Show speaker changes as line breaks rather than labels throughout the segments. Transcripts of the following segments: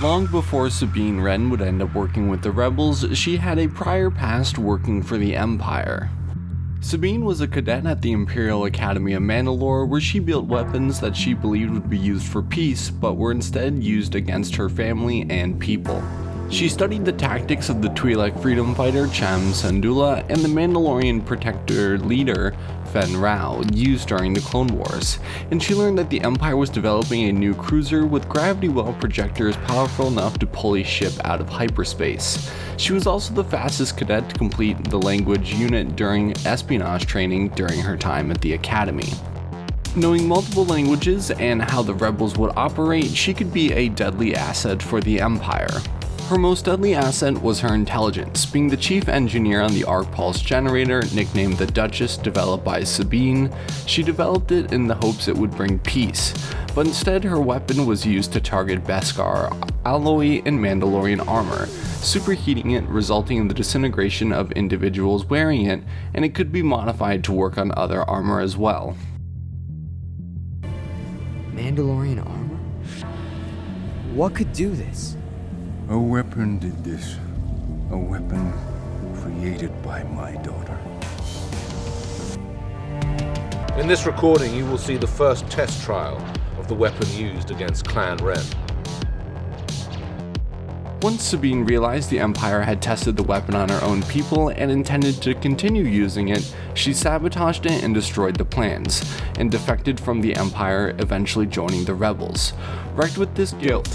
Long before Sabine Wren would end up working with the rebels, she had a prior past working for the Empire. Sabine was a cadet at the Imperial Academy of Mandalore, where she built weapons that she believed would be used for peace, but were instead used against her family and people. She studied the tactics of the Twi'lek freedom fighter Cham Syndull and the Mandalorian Protector leader Fenn Rau used during the Clone Wars, and she learned that the Empire was developing a new cruiser with gravity well projectors powerful enough to pull a ship out of hyperspace. She was also the fastest cadet to complete the language unit during espionage training during her time at the Academy. Knowing multiple languages and how the rebels would operate, she could be a deadly asset for the Empire. Her most deadly asset was her intelligence, being the chief engineer on the arc pulse generator, nicknamed the Duchess, developed by Sabine. She developed it in the hopes it would bring peace, but instead her weapon was used to target Beskar alloy and Mandalorian armor, superheating it, resulting in the disintegration of individuals wearing it, and it could be modified to work on other armor as well.
Mandalorian armor? What could do this?
A weapon did this. A weapon created by my daughter.
In this recording, you will see the first test trial of the weapon used against Clan Wren.
Once Sabine realized the Empire had tested the weapon on her own people and intended to continue using it, she sabotaged it and destroyed the plans, and defected from the Empire, eventually joining the rebels. Wrecked with this guilt,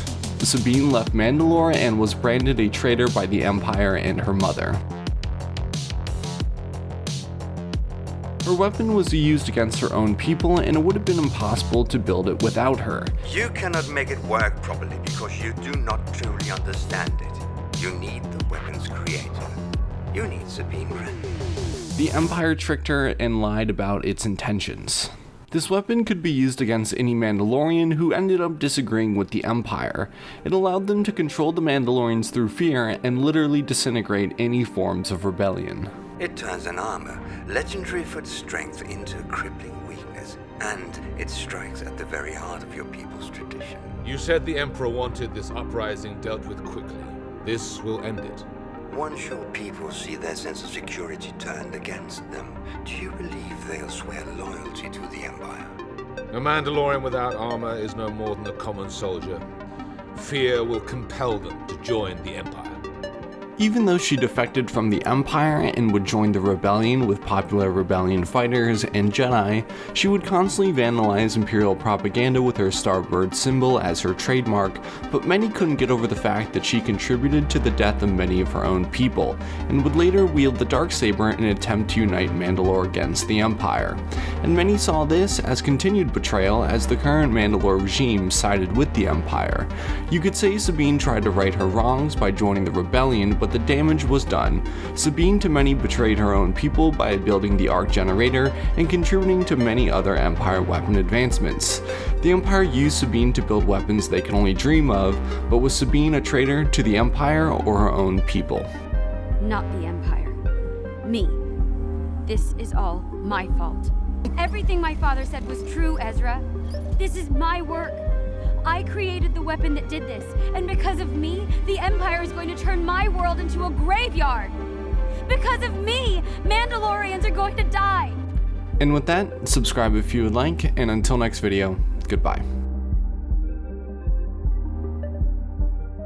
Sabine left Mandalore and was branded a traitor by the Empire and her mother. Her weapon was used against her own people, and it would have been impossible to build it without her.
You cannot make it work properly because you do not truly understand it. You need the weapon's creator. You need Sabine Wren.
The Empire tricked her and lied about its intentions. This weapon could be used against any Mandalorian who ended up disagreeing with the Empire. It allowed them to control the Mandalorians through fear and literally disintegrate any forms of rebellion.
It turns an armor, legendary for its strength, into a crippling weakness, and it strikes at the very heart of your people's tradition.
You said the Emperor wanted this uprising dealt with quickly. This will end it.
Once your people see their sense of security turned against them, do you believe they'll swear loyalty to the Empire?
A Mandalorian without armor is no more than a common soldier. Fear will compel them to join the Empire.
Even though she defected from the Empire and would join the rebellion with popular rebellion fighters and Jedi, she would constantly vandalize Imperial propaganda with her Starbird symbol as her trademark, but many couldn't get over the fact that she contributed to the death of many of her own people, and would later wield the Darksaber in an attempt to unite Mandalore against the Empire. And many saw this as continued betrayal, as the current Mandalore regime sided with the Empire. You could say Sabine tried to right her wrongs by joining the rebellion, but the damage was done. Sabine to many betrayed her own people by building the arc generator and contributing to many other Empire weapon advancements. The Empire used Sabine to build weapons they could only dream of, but was Sabine a traitor to the Empire or her own people?
Not the Empire. Me. This is all my fault. Everything my father said was true, Ezra. This is my work. I created the weapon that did this, and because of me, the Empire is going to turn my world into a graveyard. Because of me, Mandalorians are going to die.
And with that, subscribe if you would like, and until next video, goodbye.